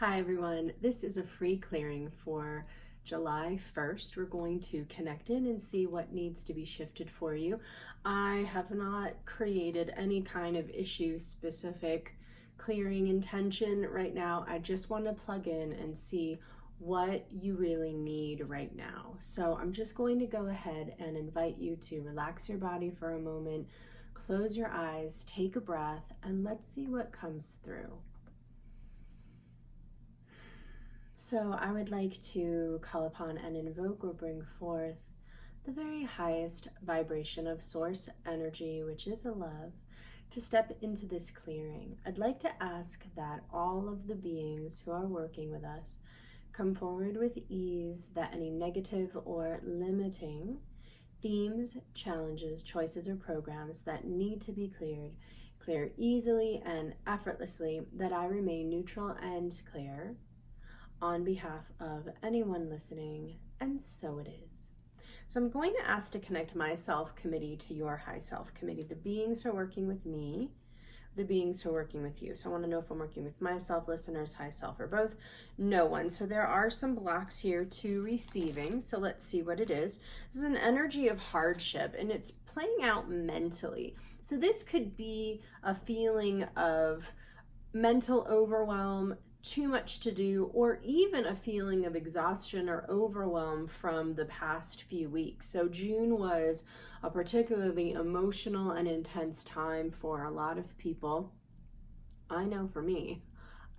Hi everyone, this is a free clearing for July 1st. We're going to connect in and see what needs to be shifted for you. I have not created any kind of issue specific clearing intention right now. I just want to plug in and see what you really need right now. So I'm just going to go ahead and invite you to relax your body for a moment, close your eyes, take a breath, and let's see what comes through. So I would like to call upon and invoke or bring forth the very highest vibration of source energy, which is a love, to step into this clearing. I'd like to ask that all of the beings who are working with us come forward with ease, that any negative or limiting themes, challenges, choices, or programs that need to be clear easily and effortlessly, that I remain neutral and clear on behalf of anyone listening, and so it is. So I'm going to ask to connect my self committee to your high self committee. The beings who are working with me, the beings who are working with you. So I want to know if I'm working with myself, listeners, high self, or both. No one. So there are some blocks here to receiving. So let's see what it is. This is an energy of hardship, and it's playing out mentally. So this could be a feeling of mental overwhelm, too much to do, or even a feeling of exhaustion or overwhelm from the past few weeks. So June was a particularly emotional and intense time for a lot of people. I know for me,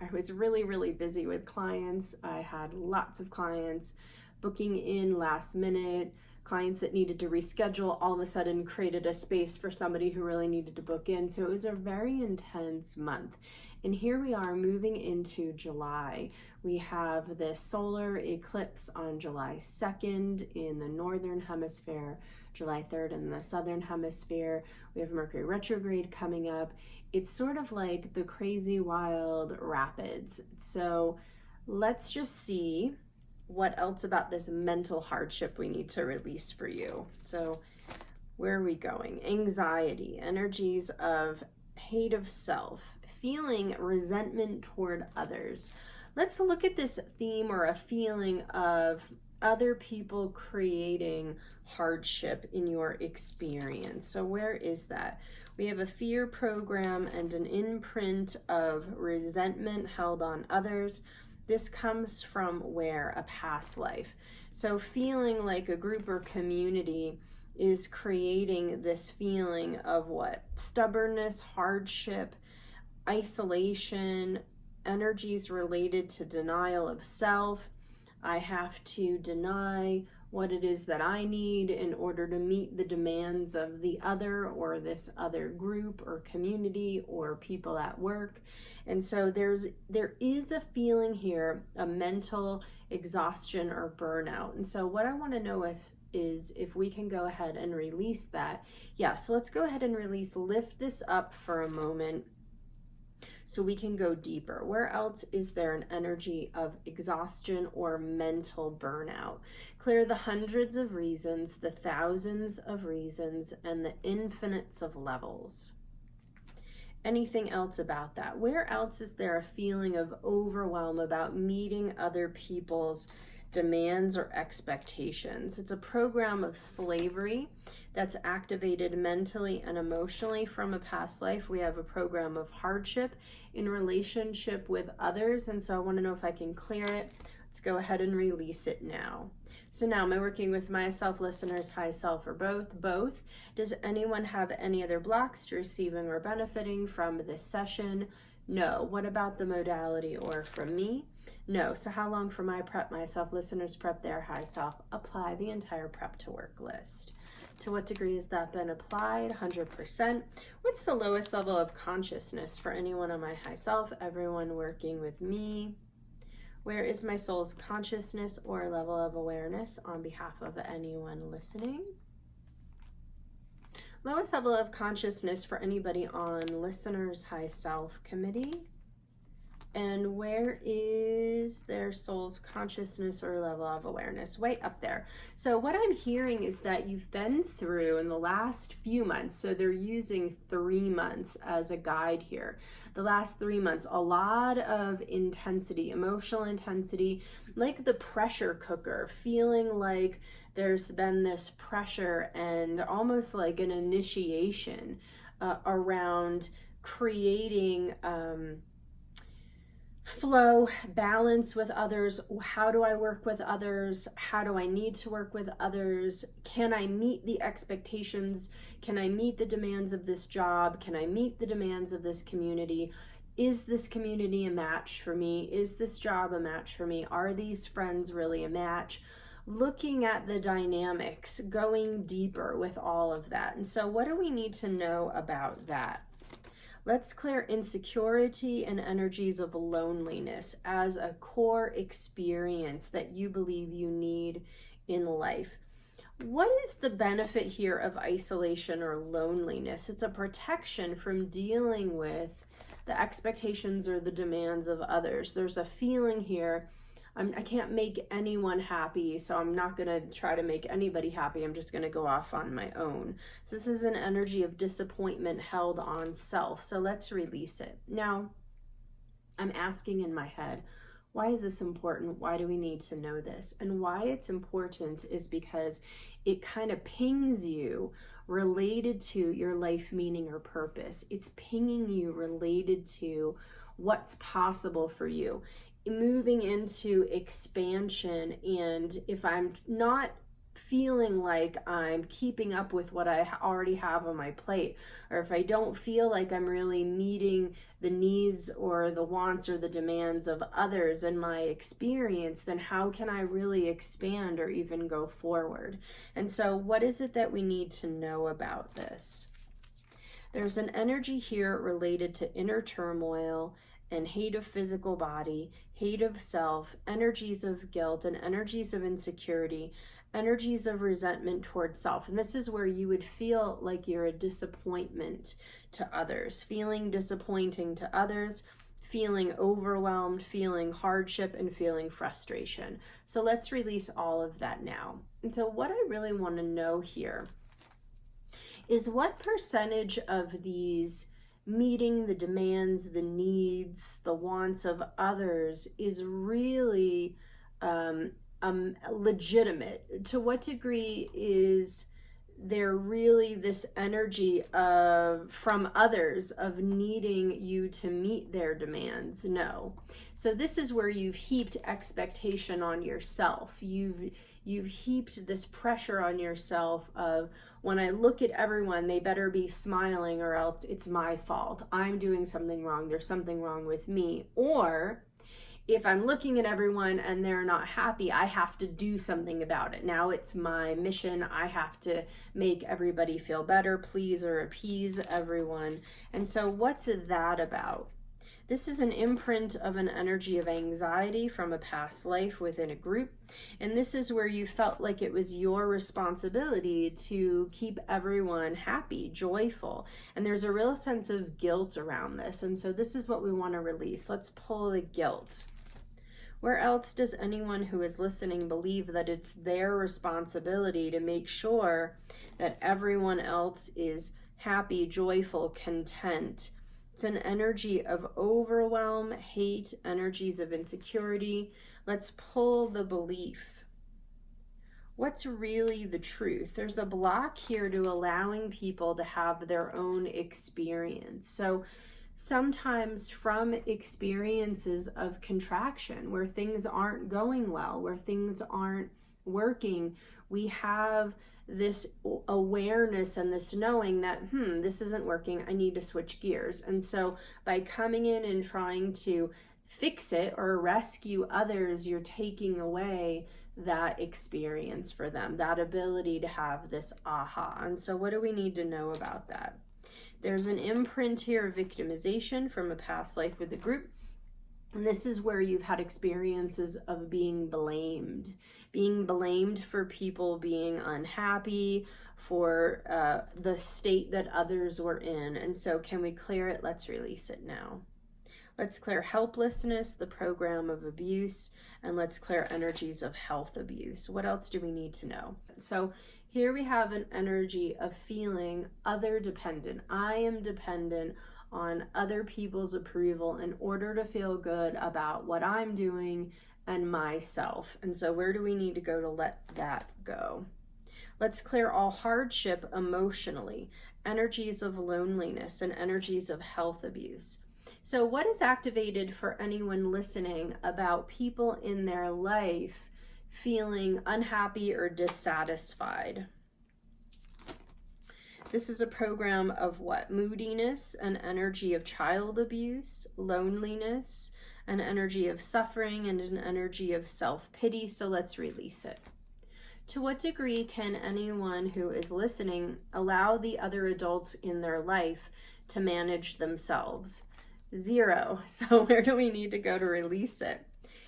I was really busy with clients. I had lots of clients booking in last minute, clients that needed to reschedule all of a sudden created a space for somebody who really needed to book in. So it was a very intense month. And here we are moving into July. We have this solar eclipse on July 2nd in the northern hemisphere, July 3rd in the southern hemisphere. We have Mercury retrograde coming up. It's sort of like the crazy wild rapids. So let's just see what else about this mental hardship we need to release for you. So where are we going? Anxiety, energies of hate of self, feeling resentment toward others. Let's look at this theme or a feeling of other people creating hardship in your experience. So where is that? We have a fear program and an imprint of resentment held on others. This comes from where? A past life. So feeling like a group or community is creating this feeling of what? Stubbornness, hardship, isolation, energies related to denial of self. I have to deny what it is that I need in order to meet the demands of the other or this other group or community or people at work. And so there is a feeling here, a mental exhaustion or burnout. And so what I want to know if we can go ahead and release that. Yeah, so let's go ahead and lift this up for a moment so we can go deeper. Where else is there an energy of exhaustion or mental burnout? Clear the hundreds of reasons, the thousands of reasons, and the infinites of levels. Anything else about that? Where else is there a feeling of overwhelm about meeting other people's demands or expectations? It's a program of slavery that's activated mentally and emotionally from a past life. We have a program of hardship in relationship with others, and so I want to know if I can clear it. Let's go ahead and release it now. So now, am I working with myself, listeners, high self, or both? Both. Does anyone have any other blocks to receiving or benefiting from this session? No. What about the modality or from me? No. So how long for my prep, myself, listeners prep their high self? Apply the entire prep to work list. To what degree has that been applied? 100%. What's the lowest level of consciousness for anyone on my high self? Everyone working with me. Where is my soul's consciousness or level of awareness on behalf of anyone listening? Lowest level of consciousness for anybody on listeners' high self committee. And where is their soul's consciousness or level of awareness? Way up there. So what I'm hearing is that you've been through in the last few months, so they're using 3 months as a guide here. The last 3 months, a lot of intensity, emotional intensity, like the pressure cooker, feeling like there's been this pressure and almost like an initiation around creating flow, balance with others. How do I work with others? How do I need to work with others? Can I meet the expectations? Can I meet the demands of this job? Can I meet the demands of this community? Is this community a match for me? Is this job a match for me? Are these friends really a match? Looking at the dynamics, going deeper with all of that. And so what do we need to know about that? Let's clear insecurity and energies of loneliness as a core experience that you believe you need in life. What is the benefit here of isolation or loneliness? It's a protection from dealing with the expectations or the demands of others. There's a feeling here, I can't make anyone happy, so I'm not going to try to make anybody happy. I'm just going to go off on my own. So this is an energy of disappointment held on self. So let's release it. Now, I'm asking in my head, why is this important? Why do we need to know this? And why it's important is because it kind of pings you related to your life meaning or purpose. It's pinging you related to what's possible for you, moving into expansion. And if I'm not feeling like I'm keeping up with what I already have on my plate, or if I don't feel like I'm really meeting the needs or the wants or the demands of others in my experience, then how can I really expand or even go forward? And so what is it that we need to know about this? There's an energy here related to inner turmoil and hate of physical body, hate of self, energies of guilt, and energies of insecurity, energies of resentment towards self. And this is where you would feel like you're a disappointment to others, feeling disappointing to others, feeling overwhelmed, feeling hardship, and feeling frustration. So let's release all of that now. And so what I really want to know here is what percentage of these meeting the demands, the needs, the wants of others is really legitimate? To what degree is there really this energy of from others of needing you to meet their demands? No. So this is where you've heaped expectation on yourself. You've heaped this pressure on yourself of, when I look at everyone, they better be smiling or else it's my fault. I'm doing something wrong. There's something wrong with me. Or if I'm looking at everyone and they're not happy, I have to do something about it. Now it's my mission. I have to make everybody feel better, please or appease everyone. And so what's that about? This is an imprint of an energy of anxiety from a past life within a group. And this is where you felt like it was your responsibility to keep everyone happy, joyful. And there's a real sense of guilt around this. And so this is what we want to release. Let's pull the guilt. Where else does anyone who is listening believe that it's their responsibility to make sure that everyone else is happy, joyful, content? It's an energy of overwhelm, hate, energies of insecurity. Let's pull the belief. What's really the truth? There's a block here to allowing people to have their own experience. So sometimes from experiences of contraction, where things aren't going well, where things aren't working, we have this awareness and this knowing that, this isn't working, I need to switch gears. And so by coming in and trying to fix it or rescue others, you're taking away that experience for them, that ability to have this aha. And so what do we need to know about that? There's an imprint here of victimization from a past life with the group. And this is where you've had experiences of being blamed for people being unhappy, for the state that others were in. And so can we clear it? Let's release it now. Let's clear helplessness, the program of abuse, and let's clear energies of health abuse. What else do we need to know? So here we have an energy of feeling other dependent. I am dependent on other people's approval in order to feel good about what I'm doing and myself. And so where do we need to go to let that go? Let's clear all hardship emotionally, energies of loneliness, and energies of health abuse. So what is activated for anyone listening about people in their life feeling unhappy or dissatisfied? This is a program of what? Moodiness, an energy of child abuse, loneliness, an energy of suffering, and an energy of self-pity. So let's release it. To what degree can anyone who is listening allow the other adults in their life to manage themselves? 0. So where do we need to go to release it?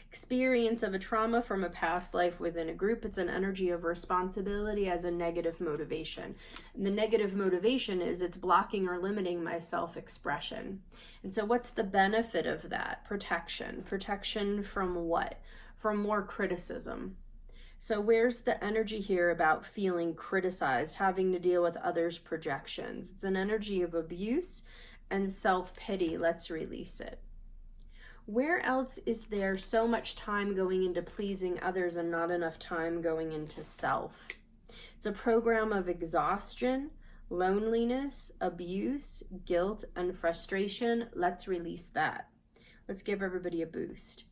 Experience of a trauma from a past life within a group. It's an energy of responsibility as a negative motivation. And the negative motivation is it's blocking or limiting my self-expression. And so what's the benefit of that? Protection. Protection from what? From more criticism. So where's the energy here about feeling criticized, having to deal with others' projections? It's an energy of abuse and self-pity. Let's release it. Where else is there so much time going into pleasing others and not enough time going into self? It's a program of exhaustion, loneliness, abuse, guilt, and frustration. Let's release that. Let's give everybody a boost.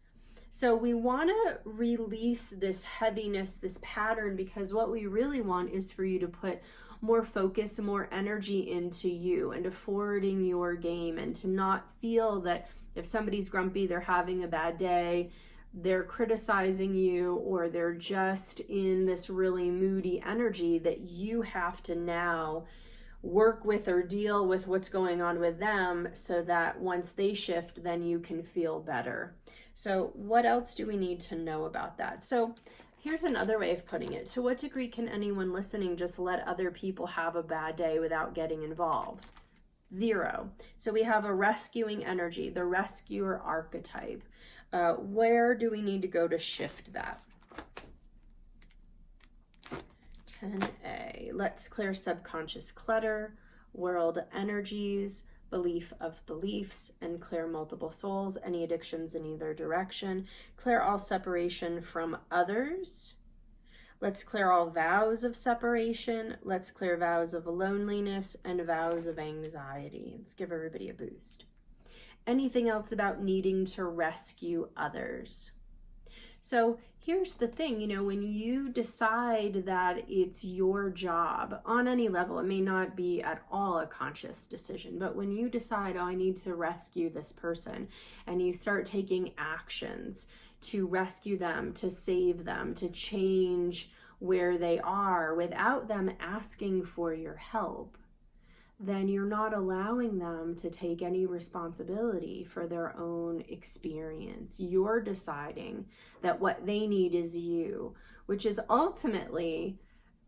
So we want to release this heaviness, this pattern, because what we really want is for you to put more focus, more energy into you and to forwarding your game, and to not feel that if somebody's grumpy, they're having a bad day, they're criticizing you, or they're just in this really moody energy that you have to now work with or deal with what's going on with them, so that once they shift, then you can feel better. So what else do we need to know about that? So here's another way of putting it. To what degree can anyone listening just let other people have a bad day without getting involved? 0. So we have a rescuing energy, the rescuer archetype. Where do we need to go to shift that? 10A. Let's clear subconscious clutter, world energies, belief of beliefs, and clear multiple souls, any addictions in either direction. Clear all separation from others. Let's clear all vows of separation. Let's clear vows of loneliness and vows of anxiety. Let's give everybody a boost. Anything else about needing to rescue others? So here's the thing, when you decide that it's your job on any level, it may not be at all a conscious decision, but when you decide, I need to rescue this person, and you start taking actions to rescue them, to save them, to change where they are without them asking for your help, then you're not allowing them to take any responsibility for their own experience. You're deciding that what they need is you, which is ultimately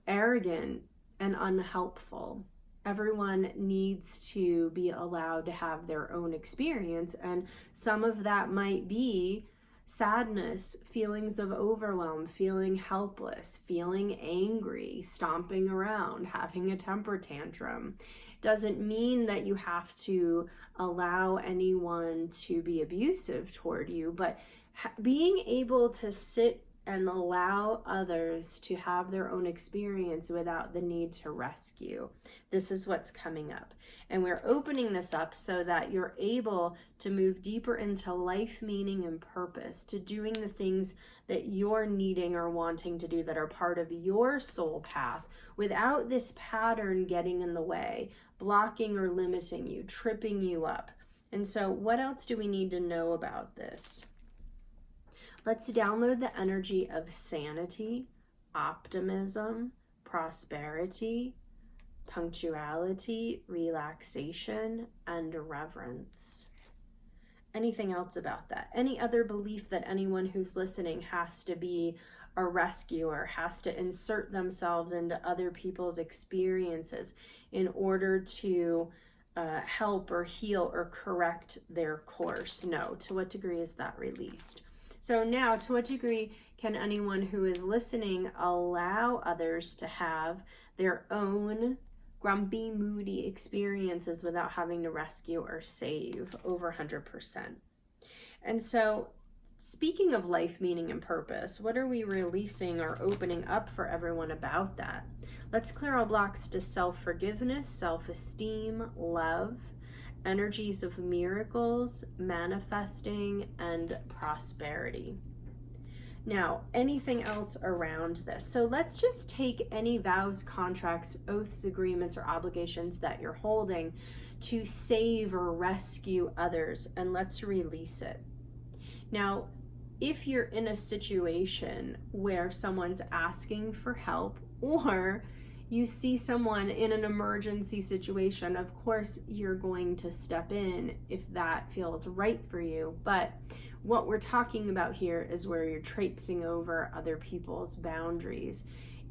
arrogant and unhelpful. Everyone needs to be allowed to have their own experience, and some of that might be sadness, feelings of overwhelm, feeling helpless, feeling angry, stomping around, having a temper tantrum. Doesn't mean that you have to allow anyone to be abusive toward you, but being able to sit and allow others to have their own experience without the need to rescue. This is what's coming up. And we're opening this up so that you're able to move deeper into life meaning and purpose, to doing the things that you're needing or wanting to do that are part of your soul path, without this pattern getting in the way, blocking or limiting you, tripping you up. And so what else do we need to know about this? Let's download the energy of sanity, optimism, prosperity, punctuality, relaxation, and reverence. Anything else about that? Any other belief that anyone who's listening has to be a rescuer, has to insert themselves into other people's experiences in order to help or heal or correct their course? No. To what degree is that released? So now, to what degree can anyone who is listening allow others to have their own grumpy, moody experiences without having to rescue or save? Over 100%. And so, speaking of life meaning and purpose, what are we releasing or opening up for everyone about that? Let's clear all blocks to self-forgiveness, self-esteem, love, energies of miracles, manifesting, and prosperity. Now, anything else around this? So let's just take any vows, contracts, oaths, agreements, or obligations that you're holding to save or rescue others, and let's release it. Now, if you're in a situation where someone's asking for help, or you see someone in an emergency situation, of course you're going to step in if that feels right for you. But what we're talking about here is where you're traipsing over other people's boundaries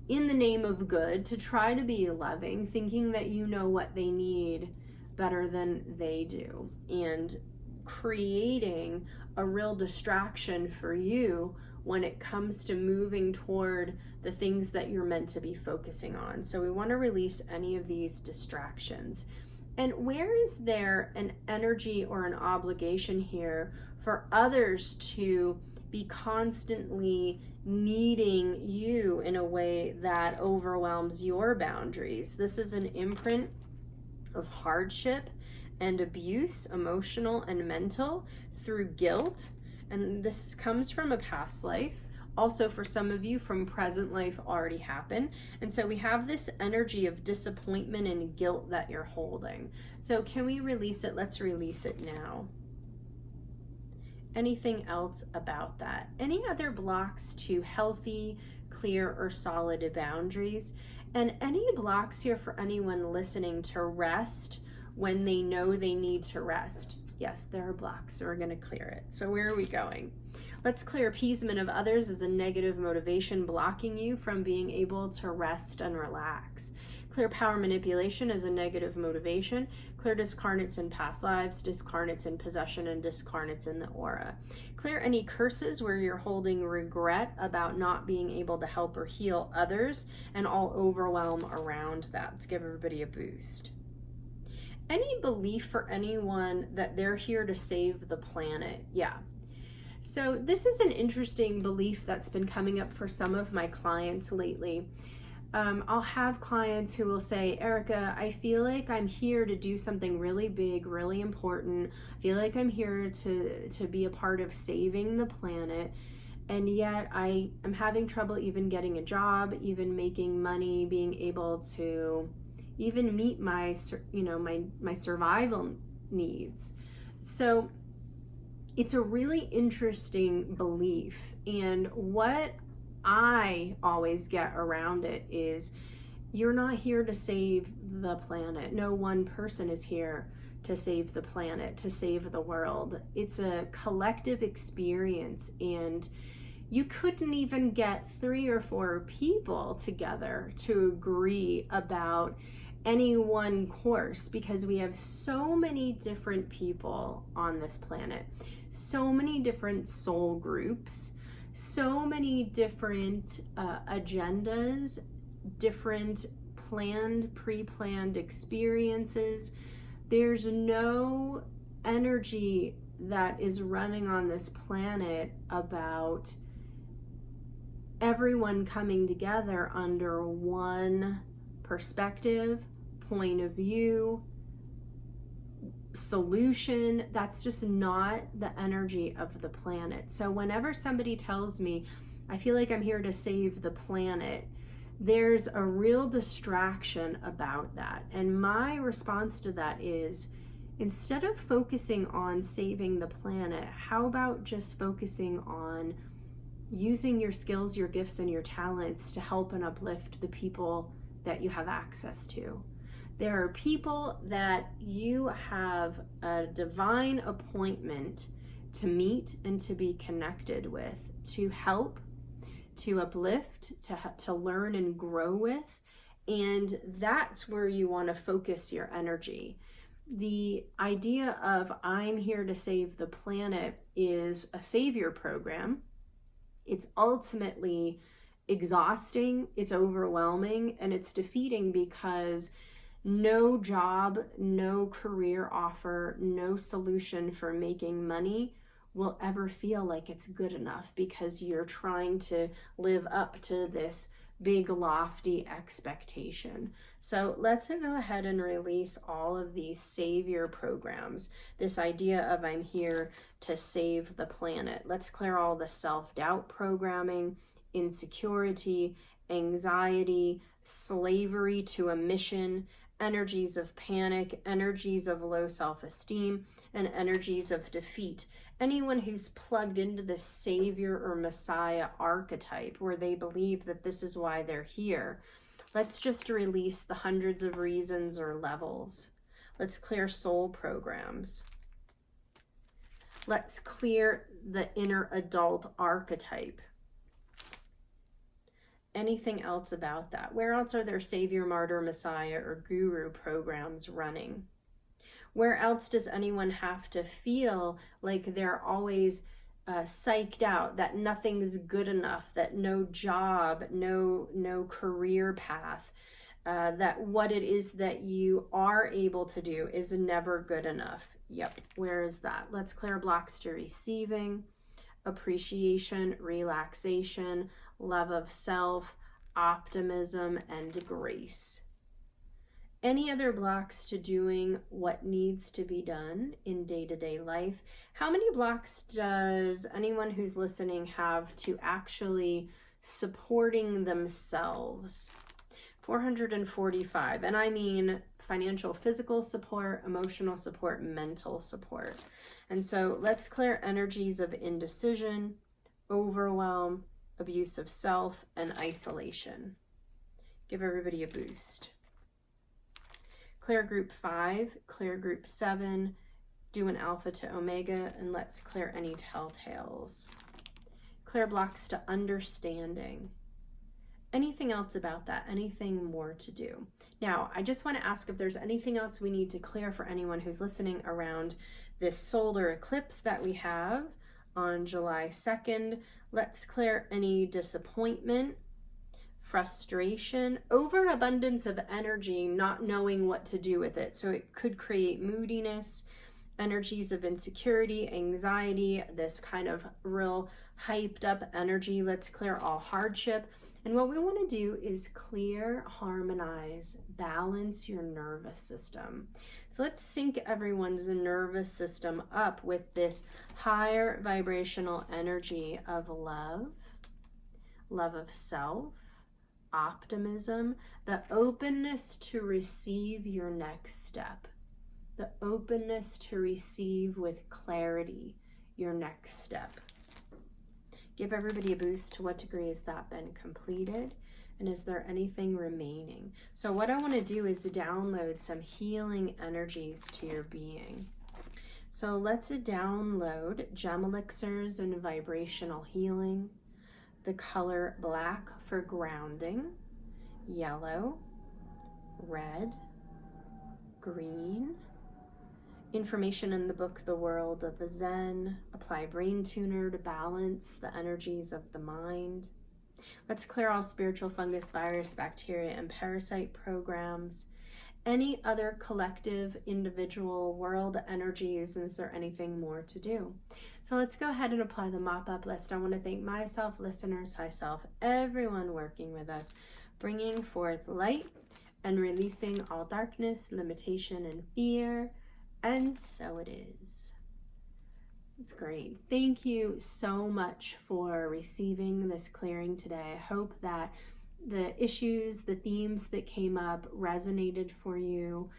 in the name of good, to try to be loving, thinking that you know what they need better than they do, and creating a real distraction for you when it comes to moving toward the things that you're meant to be focusing on. So we want to release any of these distractions. And where is there an energy or an obligation here for others to be constantly needing you in a way that overwhelms your boundaries? This is an imprint of hardship and abuse, emotional and mental, through guilt. And this comes from a past life. Also, for some of you, from present life already happened. And so we have this energy of disappointment and guilt that you're holding. So can we release it? Let's release it now. Anything else about that? Any other blocks to healthy, clear, or solid boundaries? And any blocks here for anyone listening to rest when they know they need to rest? Yes, there are blocks, so we're going to clear it. So where are we going? Let's clear appeasement of others as a negative motivation blocking you from being able to rest and relax. Clear power manipulation as a negative motivation. Clear discarnates in past lives, discarnates in possession, and discarnates in the aura. Clear any curses where you're holding regret about not being able to help or heal others, and all overwhelm around that. Let's give everybody a boost. Any belief for anyone that they're here to save the planet? Yeah. So this is an interesting belief that's been coming up for some of my clients lately. I'll have clients who will say, Erica, I feel like I'm here to do something really big, really important. I feel like I'm here to be a part of saving the planet. And yet I am having trouble even getting a job, even making money, being able to even meet my survival needs. So it's a really interesting belief. And what I always get around it is, you're not here to save the planet. No one person is here to save the planet, to save the world. It's a collective experience, and you couldn't even get 3 or 4 people together to agree about any one course, because we have so many different people on this planet, so many different soul groups, so many different agendas, different planned, pre-planned experiences. There's no energy that is running on this planet about everyone coming together under one perspective, point of view, solution. That's just not the energy of the planet. So whenever somebody tells me, I feel like I'm here to save the planet, there's a real distraction about that. And my response to that is, instead of focusing on saving the planet, how about just focusing on using your skills, your gifts, and your talents to help and uplift the people that you have access to? There are people that you have a divine appointment to meet and to be connected with, to help, to uplift, to learn and grow with. And that's where you want to focus your energy. the idea of I'm here to save the planet is a savior program. It's ultimately exhausting, it's overwhelming, and it's defeating because no job, no career offer, no solution for making money will ever feel like it's good enough because you're trying to live up to this big lofty expectation. So let's go ahead and release all of these savior programs. This idea of I'm here to save the planet. Let's clear all the self-doubt programming, insecurity, anxiety, slavery to a mission, energies of panic, energies of low self-esteem, and energies of defeat. Anyone who's plugged into the savior or messiah archetype where they believe that this is why they're here, let's just release the hundreds of reasons or levels. Let's clear soul programs. Let's clear the inner adult archetype. Anything else about that? Where else are there savior, martyr, messiah, or guru programs running? Where else does anyone have to feel like they're always psyched out, that nothing's good enough, that no job, no career path, that what it is that you are able to do is never good enough? Yep, where is that? Let's clear blocks to receiving, appreciation, relaxation, love of self, optimism, and grace. Any other blocks to doing what needs to be done in day-to-day life? How many blocks does anyone who's listening have to actually supporting themselves? 445, and I mean financial, physical support, emotional support, mental support. And so let's clear energies of indecision, overwhelm, abuse of self, and isolation. Give everybody a boost. Clear group 5, clear group 7, do an alpha to omega, and let's clear any telltales. Clear blocks to understanding. Anything else about that? Anything more to do? Now, I just want to ask if there's anything else we need to clear for anyone who's listening around this solar eclipse that we have on July 2nd. Let's clear any disappointment, frustration, overabundance of energy, not knowing what to do with it. So it could create moodiness, energies of insecurity, anxiety, this kind of real hyped up energy. Let's clear all hardship. And what we want to do is clear, harmonize, balance your nervous system. So let's sync everyone's nervous system up with this higher vibrational energy of love, love of self, optimism, the openness to receive your next step, the openness to receive with clarity your next step. Give everybody a boost. To what degree has that been completed? And is there anything remaining? So what I want to do is download some healing energies to your being. So let's download gem elixirs and vibrational healing. The color black for grounding, yellow, red, green. Information in the book The World of Zen. Apply Brain Tuner to balance the energies of the mind. Let's clear all spiritual, fungus, virus, bacteria, and parasite programs. Any other collective, individual, world energies, is there anything more to do? So let's go ahead and apply the mop-up list. I want to thank myself, listeners, myself, everyone working with us, bringing forth light and releasing all darkness, limitation, and fear. And so it is. It's great. Thank you so much for receiving this clearing today. I hope that the issues, the themes that came up resonated for you.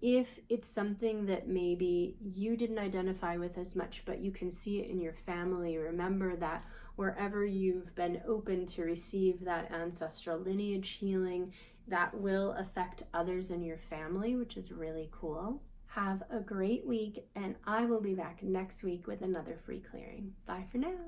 If it's something that maybe you didn't identify with as much, but you can see it in your family, remember that wherever you've been open to receive that ancestral lineage healing, that will affect others in your family, which is really cool. Have a great week, and I will be back next week with another free clearing. Bye for now.